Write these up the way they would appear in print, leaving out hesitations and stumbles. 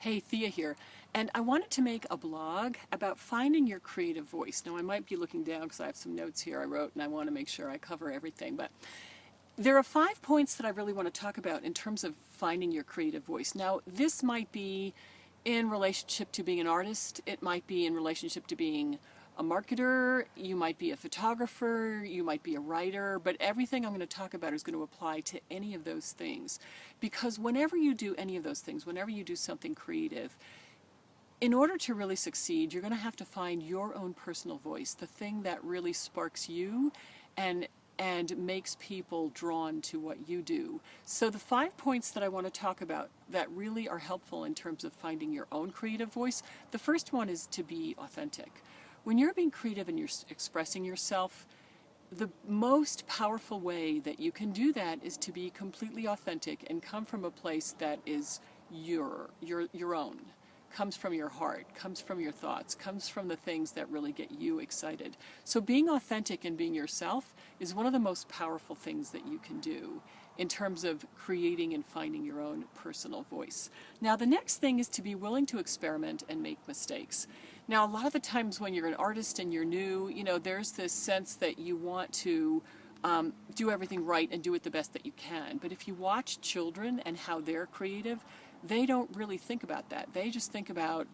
Hey, Thea here, and I wanted to make a blog about finding your creative voice. Now, I might be looking down because I have some notes here I wrote, and I want to make sure I cover everything, but there are 5 points that I really want to talk about in terms of finding your creative voice. Now, this might be in relationship to being an artist, it might be in relationship to being a marketer, you might be a photographer, you might be a writer, but everything I'm going to talk about is going to apply to any of those things. Because whenever you do any of those things, whenever you do something creative, in order to really succeed, you're going to have to find your own personal voice, the thing that really sparks you and makes people drawn to what you do. So the 5 points that I want to talk about that really are helpful in terms of finding your own creative voice, the first one is to be authentic. When you're being creative and you're expressing yourself, the most powerful way that you can do that is to be completely authentic and come from a place that is your own, comes from your heart, comes from your thoughts, comes from the things that really get you excited. So being authentic and being yourself is one of the most powerful things that you can do in terms of creating and finding your own personal voice. Now, the next thing is to be willing to experiment and make mistakes. Now, a lot of the times when you're an artist and you're new, there's this sense that you want to do everything right and do it the best that you can. But if you watch children and how they're creative, they don't really think about that. They just think about,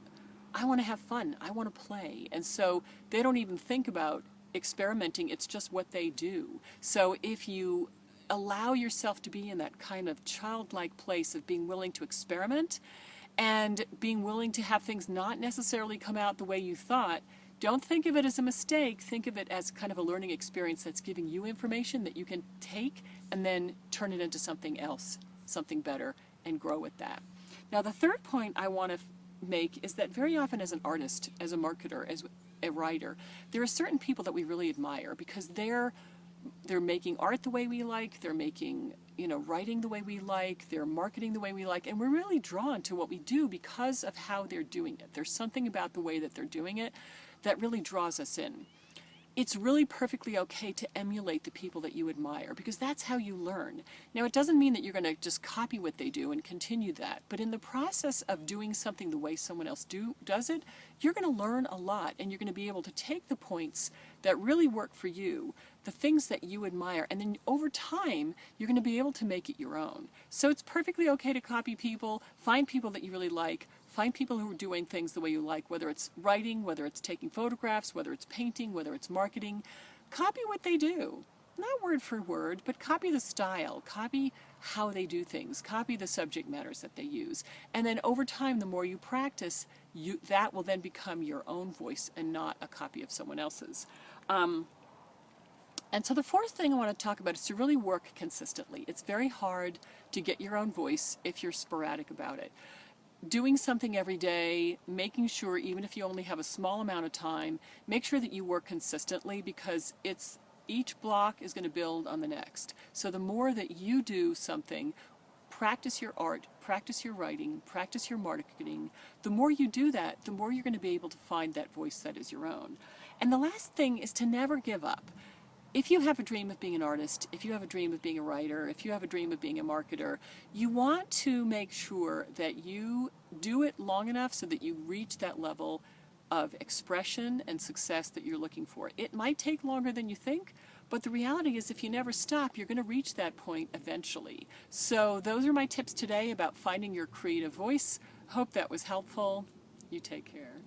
I want to have fun, I want to play. And so they don't even think about experimenting, it's just what they do. So if you allow yourself to be in that kind of childlike place of being willing to experiment and being willing to have things not necessarily come out the way you thought, don't think of it as a mistake. Think of it as kind of a learning experience that's giving you information that you can take and then turn it into something else, something better, and grow with that. Now, the third point I want to make is that very often as an artist, as a marketer, as a writer, there are certain people that we really admire because they're making art the way we like, they're making, writing the way we like, they're marketing the way we like, and we're really drawn to what we do because of how they're doing it. There's something about the way that they're doing it that really draws us in. It's really perfectly okay to emulate the people that you admire because that's how you learn. Now, it doesn't mean that you're going to just copy what they do and continue that, but in the process of doing something the way someone else does it, you're going to learn a lot and you're going to be able to take the points that really work for you, the things that you admire, and then over time, you're going to be able to make it your own. So it's perfectly okay to copy people, find people that you really like, find people who are doing things the way you like, whether it's writing, whether it's taking photographs, whether it's painting, whether it's marketing. Copy what they do. Not word for word, but copy the style, copy how they do things, copy the subject matters that they use. And then over time, the more you practice, that will then become your own voice and not a copy of someone else's. And so the fourth thing I want to talk about is to really work consistently. It's very hard to get your own voice if you're sporadic about it. Doing something every day, making sure even if you only have a small amount of time, make sure that you work consistently because each block is going to build on the next. So the more that you do something, practice your art, practice your writing, practice your marketing, the more you do that, the more you're going to be able to find that voice that is your own. And the last thing is to never give up. If you have a dream of being an artist, if you have a dream of being a writer, if you have a dream of being a marketer, you want to make sure that you do it long enough so that you reach that level of expression and success that you're looking for. It might take longer than you think, but the reality is if you never stop, you're going to reach that point eventually. So those are my tips today about finding your creative voice. Hope that was helpful. You take care.